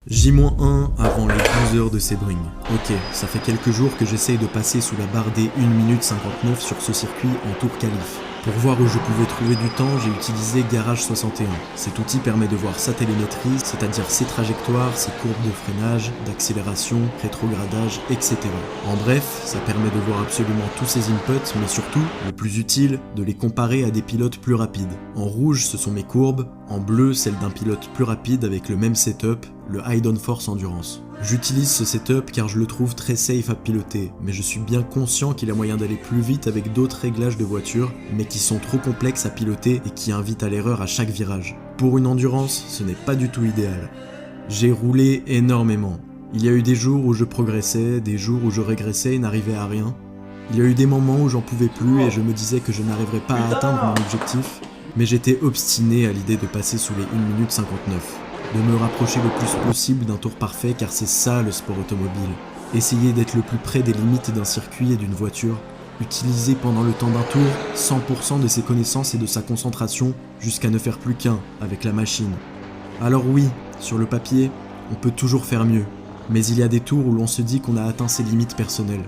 J-1 avant les 12 heures de Sebring. Ok, ça fait quelques jours que j'essaye de passer sous la barre des 1 minute 59 sur ce circuit en tour qualif. Pour voir où je pouvais trouver du temps, j'ai utilisé Garage 61. Cet outil permet de voir sa télémétrie, c'est-à-dire ses trajectoires, ses courbes de freinage, d'accélération, rétrogradage, etc. En bref, ça permet de voir absolument tous ces inputs, mais surtout, le plus utile, de les comparer à des pilotes plus rapides. En rouge, ce sont mes courbes, en bleu, celles d'un pilote plus rapide avec le même setup, le High Downforce Endurance. J'utilise ce setup car je le trouve très safe à piloter, mais je suis bien conscient qu'il y a moyen d'aller plus vite avec d'autres réglages de voiture, mais qui sont trop complexes à piloter et qui invitent à l'erreur à chaque virage. Pour une endurance, ce n'est pas du tout idéal. J'ai roulé énormément. Il y a eu des jours où je progressais, des jours où je régressais et n'arrivais à rien. Il y a eu des moments où j'en pouvais plus et je me disais que je n'arriverais pas à atteindre mon objectif, mais j'étais obstiné à l'idée de passer sous les 1 minute 59. De me rapprocher le plus possible d'un tour parfait car c'est ça le sport automobile. Essayer d'être le plus près des limites d'un circuit et d'une voiture, utiliser pendant le temps d'un tour 100% de ses connaissances et de sa concentration jusqu'à ne faire plus qu'un avec la machine. Alors oui, sur le papier, on peut toujours faire mieux, mais il y a des tours où l'on se dit qu'on a atteint ses limites personnelles,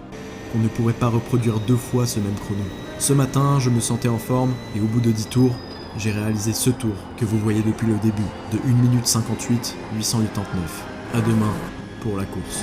qu'on ne pourrait pas reproduire 2 fois ce même chrono. Ce matin, je me sentais en forme et au bout de 10 tours, j'ai réalisé ce tour que vous voyez depuis le début, de 1 minute 58 889. À demain pour la course.